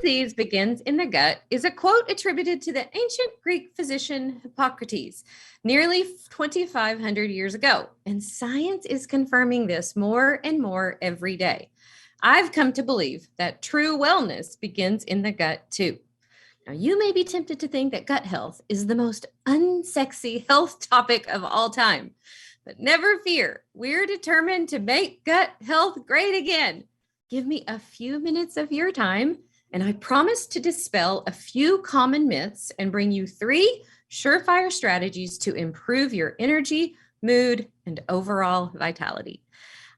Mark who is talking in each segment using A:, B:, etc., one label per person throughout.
A: disease begins in the gut is a quote attributed to the ancient Greek physician Hippocrates nearly 2,500 years ago. And science is confirming this more and more every day. I've come to believe that true wellness begins in the gut too. Now, you may be tempted to think that gut health is the most unsexy health topic of all time, but never fear. We're determined to make gut health great again. Give me a few minutes of your time, and I promise to dispel a few common myths and bring you 3 surefire strategies to improve your energy, mood, and overall vitality.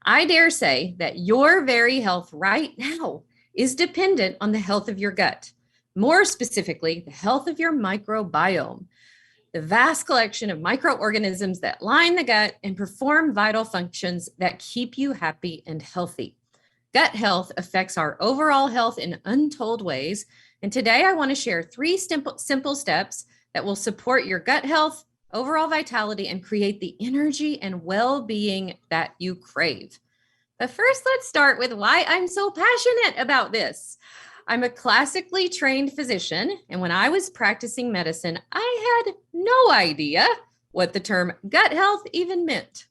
A: I dare say that your very health right now is dependent on the health of your gut. More specifically, the health of your microbiome, the vast collection of microorganisms that line the gut and perform vital functions that keep you happy and healthy. Gut health affects our overall health in untold ways, and today I want to share 3 simple steps that will support your gut health, overall vitality, and create the energy and well-being that you crave. But first, let's start with why I'm so passionate about this. I'm a classically trained physician, and when I was practicing medicine, I had no idea what the term gut health even meant.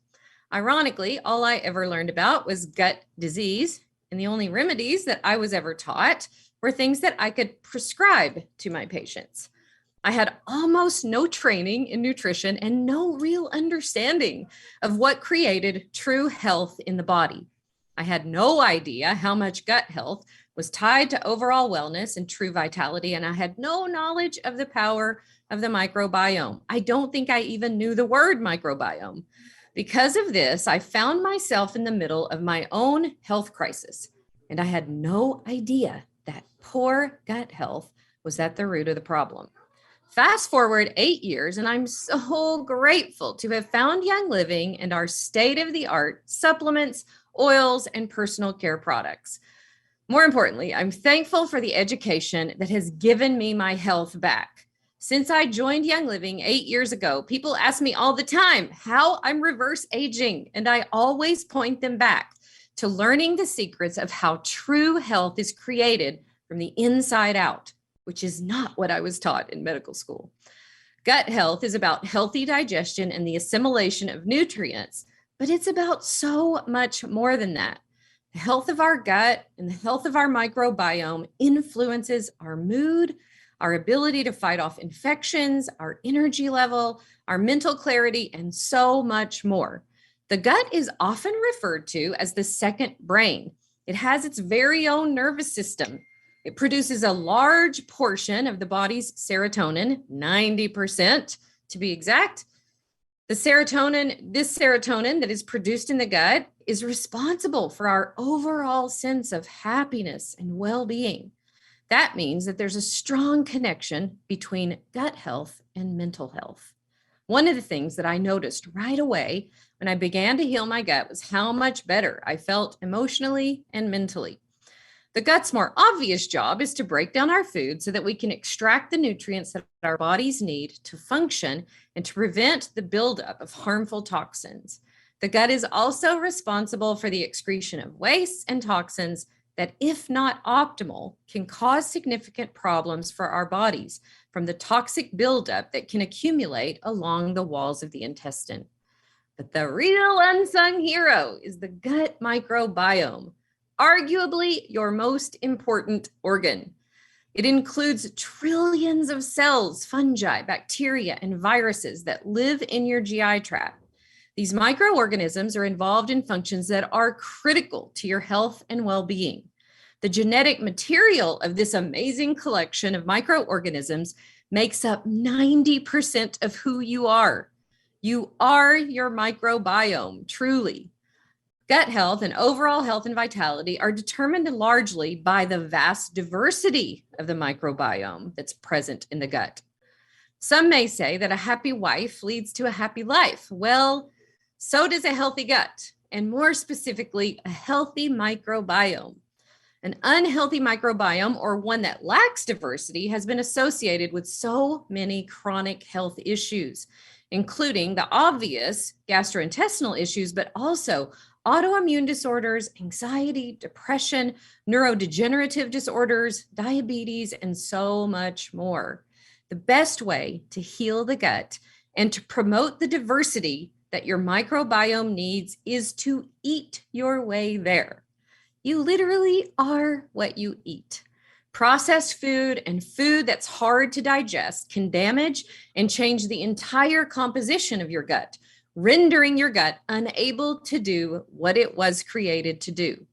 A: Ironically, all I ever learned about was gut disease, and the only remedies that I was ever taught were things that I could prescribe to my patients. I had almost no training in nutrition and no real understanding of what created true health in the body. I had no idea how much gut health was tied to overall wellness and true vitality, and I had no knowledge of the power of the microbiome. I don't think I even knew the word microbiome. Because of this, I found myself in the middle of my own health crisis, and I had no idea that poor gut health was at the root of the problem. Fast forward 8 years, and I'm so grateful to have found Young Living and our state-of-the-art supplements, oils, and personal care products. More importantly, I'm thankful for the education that has given me my health back. Since I joined Young Living 8 years ago, people ask me all the time how I'm reverse aging, and I always point them back to learning the secrets of how true health is created from the inside out, which is not what I was taught in medical school. Gut health is about healthy digestion and the assimilation of nutrients, but it's about so much more than that. The health of our gut and the health of our microbiome influences our mood, our ability to fight off infections, our energy level, our mental clarity, and so much more. The gut is often referred to as the second brain. It has its very own nervous system. It produces a large portion of the body's serotonin, 90% to be exact. This serotonin that is produced in the gut is responsible for our overall sense of happiness and well-being. That means that there's a strong connection between gut health and mental health. One of the things that I noticed right away when I began to heal my gut was how much better I felt emotionally and mentally. The gut's more obvious job is to break down our food so that we can extract the nutrients that our bodies need to function and to prevent the buildup of harmful toxins. The gut is also responsible for the excretion of wastes and toxins that, if not optimal, can cause significant problems for our bodies from the toxic buildup that can accumulate along the walls of the intestine. But the real unsung hero is the gut microbiome, arguably your most important organ. It includes trillions of cells, fungi, bacteria, and viruses that live in your GI tract. These microorganisms are involved in functions that are critical to your health and well-being. The genetic material of this amazing collection of microorganisms makes up 90% of who you are. You are your microbiome, truly. Gut health and overall health and vitality are determined largely by the vast diversity of the microbiome that's present in the gut. Some may say that a happy wife leads to a happy life. Well, so does a healthy gut, and more specifically, a healthy microbiome. An unhealthy microbiome, or one that lacks diversity, has been associated with so many chronic health issues, including the obvious gastrointestinal issues, but also autoimmune disorders, anxiety, depression, neurodegenerative disorders, diabetes, and so much more. The best way to heal the gut and to promote the diversity that your microbiome needs is to eat your way there. You literally are what you eat. Processed food and food that's hard to digest can damage and change the entire composition of your gut, rendering your gut unable to do what it was created to do.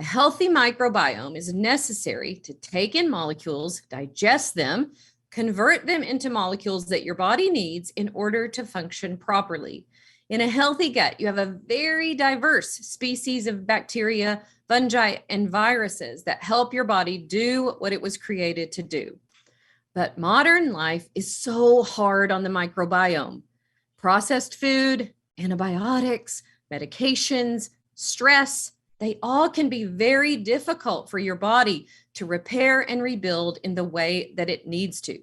A: A healthy microbiome is necessary to take in molecules, digest them, convert them into molecules that your body needs in order to function properly. In a healthy gut, you have a very diverse species of bacteria, fungi, and viruses that help your body do what it was created to do. But modern life is so hard on the microbiome. Processed food, antibiotics, medications, stress, they all can be very difficult for your body to repair and rebuild in the way that it needs to.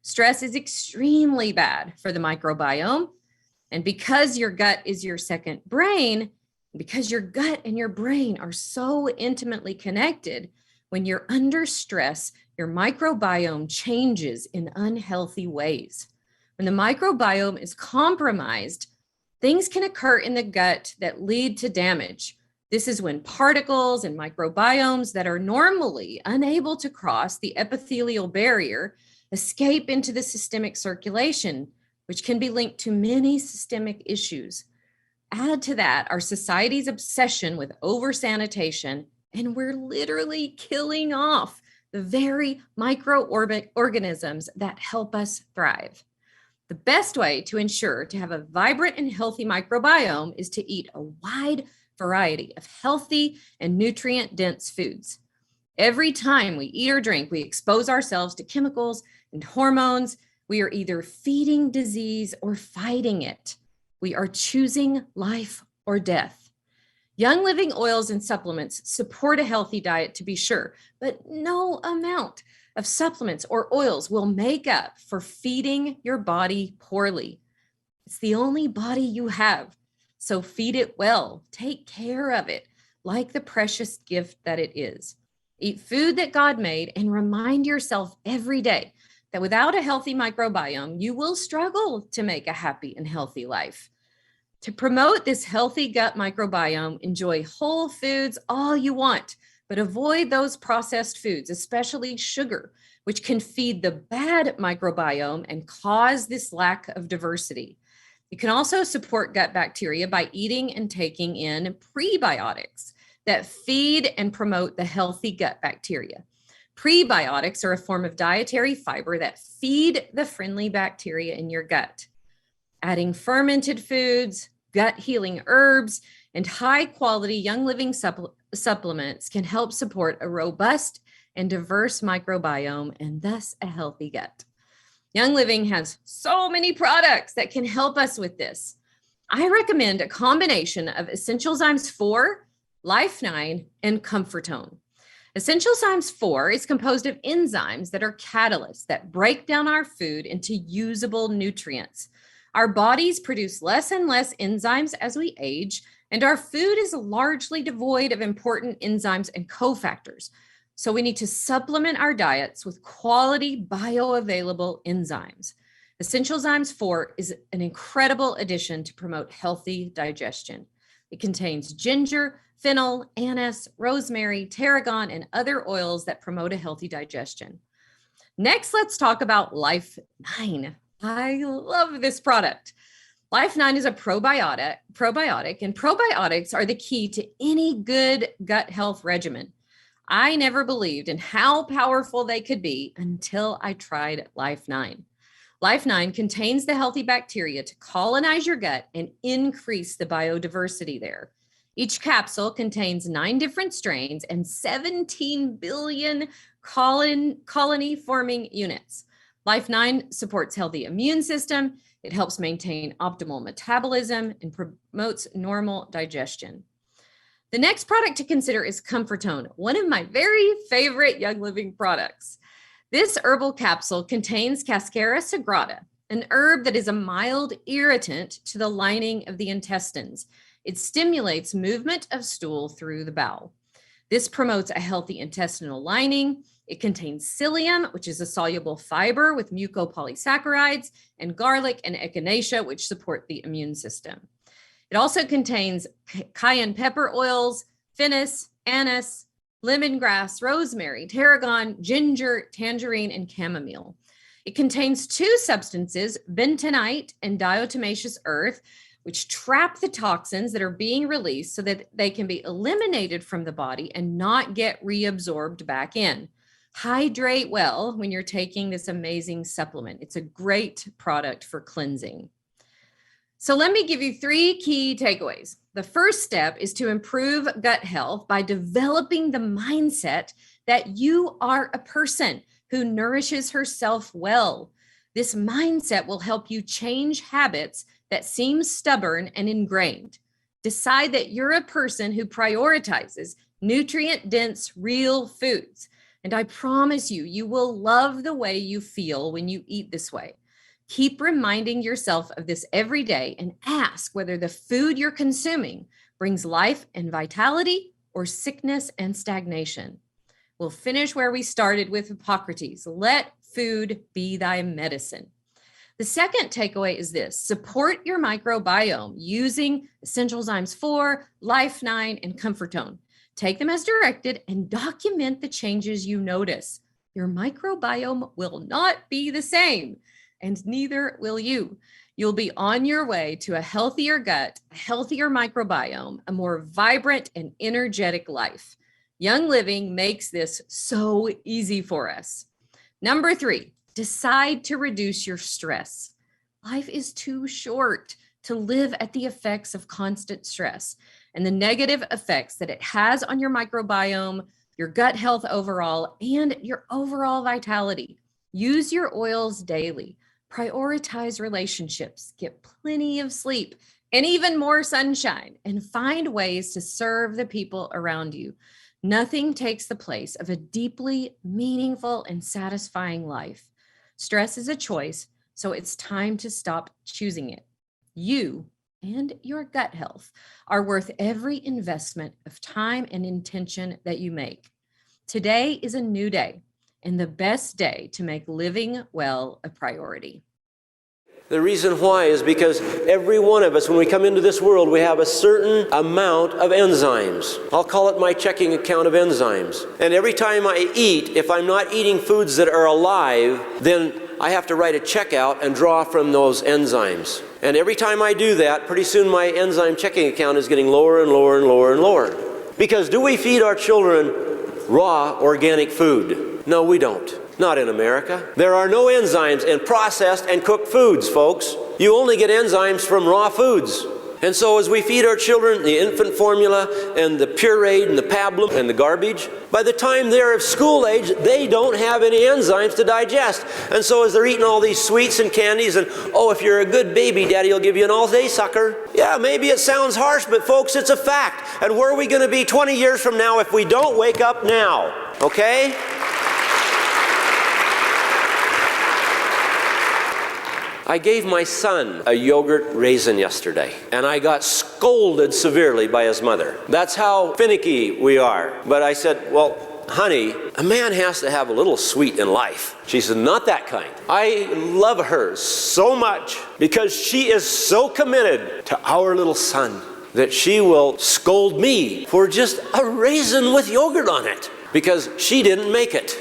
A: Stress is extremely bad for the microbiome. And because your gut is your second brain, because your gut and your brain are so intimately connected, when you're under stress, your microbiome changes in unhealthy ways. When the microbiome is compromised, things can occur in the gut that lead to damage. This is when particles and microbiomes that are normally unable to cross the epithelial barrier escape into the systemic circulation, which can be linked to many systemic issues. Add to that our society's obsession with over-sanitation, and we're literally killing off the very microorganisms that help us thrive. The best way to ensure to have a vibrant and healthy microbiome is to eat a wide variety of healthy and nutrient-dense foods. Every time we eat or drink, we expose ourselves to chemicals and hormones. We are either feeding disease or fighting it. We are choosing life or death. Young living oils and supplements support a healthy diet, to be sure, but no amount of supplements or oils will make up for feeding your body poorly. It's the only body you have, so feed it well. Take care of it like the precious gift that it is. Eat food that God made and remind yourself every day that without a healthy microbiome, you will struggle to make a happy and healthy life. To promote this healthy gut microbiome, enjoy whole foods all you want, but avoid those processed foods, especially sugar, which can feed the bad microbiome and cause this lack of diversity. You can also support gut bacteria by eating and taking in prebiotics that feed and promote the healthy gut bacteria. Prebiotics are a form of dietary fiber that feed the friendly bacteria in your gut. Adding fermented foods, gut healing herbs, and high quality young living supplements can help support a robust and diverse microbiome and thus a healthy gut. Young Living has so many products that can help us with this. I recommend a combination of Essentialzymes 4, Life 9, and ComforTone. Essentialzymes 4 is composed of enzymes that are catalysts that break down our food into usable nutrients. Our bodies produce less and less enzymes as we age, and our food is largely devoid of important enzymes and cofactors. So we need to supplement our diets with quality bioavailable enzymes. Essentialzymes 4 is an incredible addition to promote healthy digestion. It contains ginger, fennel, anise, rosemary, tarragon, and other oils that promote a healthy digestion. Next, let's talk about Life 9. I love this product. Life 9 is a probiotic, and probiotics are the key to any good gut health regimen. I never believed in how powerful they could be until I tried Life 9. Life 9 contains the healthy bacteria to colonize your gut and increase the biodiversity there. Each capsule contains 9 different strains and 17 billion colony-forming units. Life 9 supports healthy immune system. It helps maintain optimal metabolism and promotes normal digestion. The next product to consider is ComforTone, one of my very favorite Young Living products. This herbal capsule contains Cascara sagrada, an herb that is a mild irritant to the lining of the intestines. It stimulates movement of stool through the bowel. This promotes a healthy intestinal lining. It contains psyllium, which is a soluble fiber with mucopolysaccharides, and garlic and echinacea, which support the immune system. It also contains cayenne pepper oils, finis, anise, lemongrass, rosemary, tarragon, ginger, tangerine, and chamomile. It contains two substances, bentonite and diatomaceous earth, which trap the toxins that are being released so that they can be eliminated from the body and not get reabsorbed back in. Hydrate well when you're taking this amazing supplement. It's a great product for cleansing. So let me give you 3 key takeaways. The first step is to improve gut health by developing the mindset that you are a person who nourishes herself well. This mindset will help you change habits that seem stubborn and ingrained. Decide that you're a person who prioritizes nutrient-dense, real foods. And I promise you, you will love the way you feel when you eat this way. Keep reminding yourself of this every day and ask whether the food you're consuming brings life and vitality or sickness and stagnation. We'll finish where we started with Hippocrates. Let food be thy medicine. The second takeaway is this: support your microbiome using Essentialzymes 4, Life 9, and ComforTone. Take them as directed and document the changes you notice. Your microbiome will not be the same, and neither will you. You'll be on your way to a healthier gut, a healthier microbiome, a more vibrant and energetic life. Young Living makes this so easy for us. Number 3, decide to reduce your stress. Life is too short to live at the effects of constant stress and the negative effects that it has on your microbiome, your gut health overall, and your overall vitality. Use your oils daily. Prioritize relationships, get plenty of sleep, and even more sunshine, and find ways to serve the people around you. Nothing takes the place of a deeply meaningful and satisfying life. Stress is a choice, so it's time to stop choosing it. You and your gut health are worth every investment of time and intention that you make. Today is a new day and the best day to make living well a priority.
B: The reason why is because every one of us, when we come into this world, we have a certain amount of enzymes. I'll call it my checking account of enzymes. And every time I eat, if I'm not eating foods that are alive, then I have to write a check out and draw from those enzymes. And every time I do that, pretty soon my enzyme checking account is getting lower and lower and lower and lower. Because do we feed our children raw organic food? No, we don't. Not in America. There are no enzymes in processed and cooked foods, folks. You only get enzymes from raw foods. And so as we feed our children the infant formula and the pureed and the pablum and the garbage, by the time they're of school age, they don't have any enzymes to digest. And so as they're eating all these sweets and candies and, oh, if you're a good baby, Daddy will give you an all-day sucker. Yeah, maybe it sounds harsh, but folks, it's a fact. And where are we going to be 20 years from now if we don't wake up now? Okay? I gave my son a yogurt raisin yesterday, and I got scolded severely by his mother. That's how finicky we are. But I said, well, honey, a man has to have a little sweet in life. She said, not that kind. I love her so much because she is so committed to our little son that she will scold me for just a raisin with yogurt on it because she didn't make it.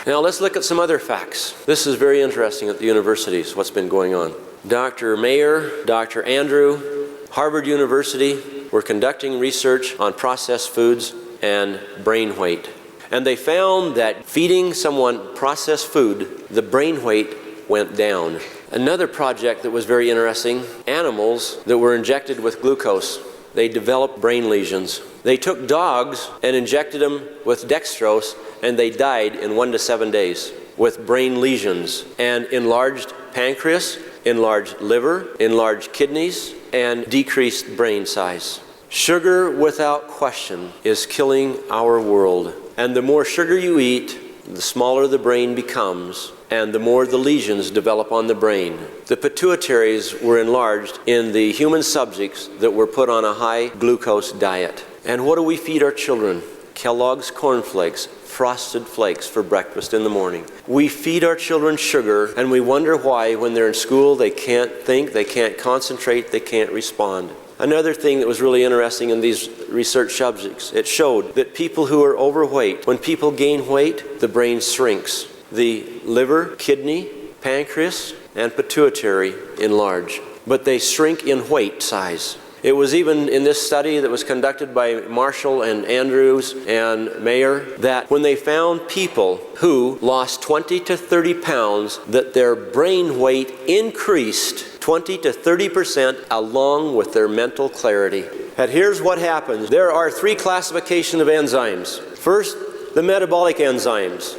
B: Now let's look at some other facts. This is very interesting at the universities, what's been going on. Dr. Mayer, Dr. Andrew, Harvard University were conducting research on processed foods and brain weight. And they found that feeding someone processed food, the brain weight went down. Another project that was very interesting, animals that were injected with glucose, they developed brain lesions. They took dogs and injected them with dextrose, and they died in 1 to 7 days with brain lesions and enlarged pancreas, enlarged liver, enlarged kidneys, and decreased brain size. Sugar, without question, is killing our world. And the more sugar you eat, the smaller the brain becomes, and the more the lesions develop on the brain. The pituitaries were enlarged in the human subjects that were put on a high glucose diet. And what do we feed our children? Kellogg's Corn Flakes, Frosted Flakes for breakfast in the morning. We feed our children sugar, and we wonder why when they're in school they can't think, they can't concentrate, they can't respond. Another thing that was really interesting in these research subjects, it showed that people who are overweight, when people gain weight, the brain shrinks. The liver, kidney, pancreas, and pituitary enlarge, but they shrink in weight size. It was even in this study that was conducted by Marshall and Andrews and Mayer that when they found people who lost 20 to 30 pounds, that their brain weight increased 20 to 30% along with their mental clarity. And here's what happens. There are 3 classifications of enzymes. First, the metabolic enzymes.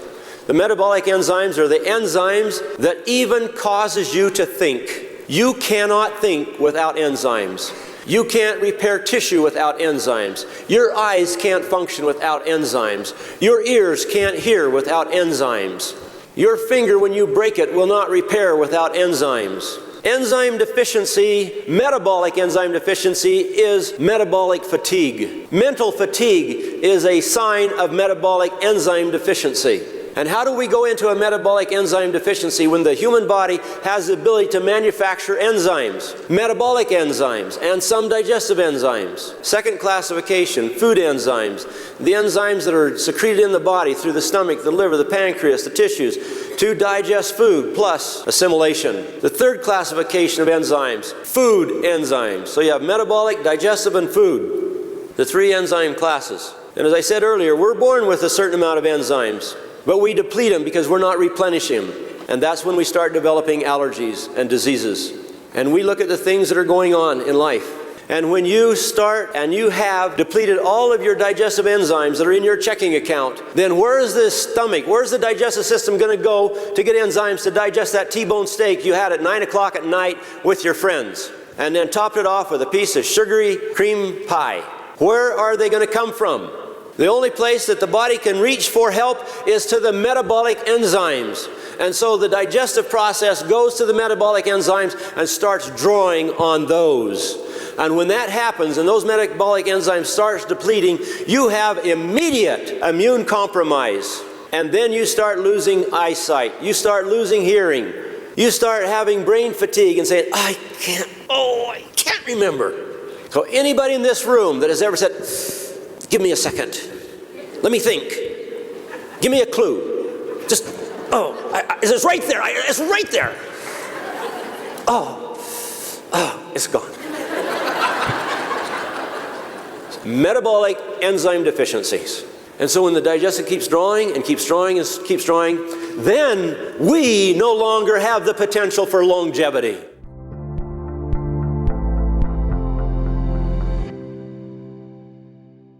B: The metabolic enzymes are the enzymes that even causes you to think. You cannot think without enzymes. You can't repair tissue without enzymes. Your eyes can't function without enzymes. Your ears can't hear without enzymes. Your finger, when you break it, will not repair without enzymes. Enzyme deficiency, metabolic enzyme deficiency, is metabolic fatigue. Mental fatigue is a sign of metabolic enzyme deficiency. And how do we go into a metabolic enzyme deficiency when the human body has the ability to manufacture enzymes, metabolic enzymes, and some digestive enzymes? Second classification, food enzymes. The enzymes that are secreted in the body through the stomach, the liver, the pancreas, the tissues, to digest food plus assimilation. The third classification of enzymes, food enzymes. So you have metabolic, digestive, and food. The 3 enzyme classes. And as I said earlier, we're born with a certain amount of enzymes, but we deplete them because we're not replenishing them. And that's when we start developing allergies and diseases. And we look at the things that are going on in life. And when you start and you have depleted all of your digestive enzymes that are in your checking account, then where is the stomach, where's the digestive system going to go to get enzymes to digest that T-bone steak you had at 9 o'clock at night with your friends? And then topped it off with a piece of sugary cream pie. Where are they going to come from? The only place that the body can reach for help is to the metabolic enzymes. And so the digestive process goes to the metabolic enzymes and starts drawing on those. And when that happens and those metabolic enzymes starts depleting, you have immediate immune compromise. And then you start losing eyesight. You start losing hearing. You start having brain fatigue and saying, I can't remember. So anybody in this room that has ever said, give me a second. Let me think. Give me a clue. Just, it's right there. It's right there. It's gone. Metabolic enzyme deficiencies. And so when the digestive keeps drawing and keeps drawing and keeps drawing, then we no longer have the potential for longevity.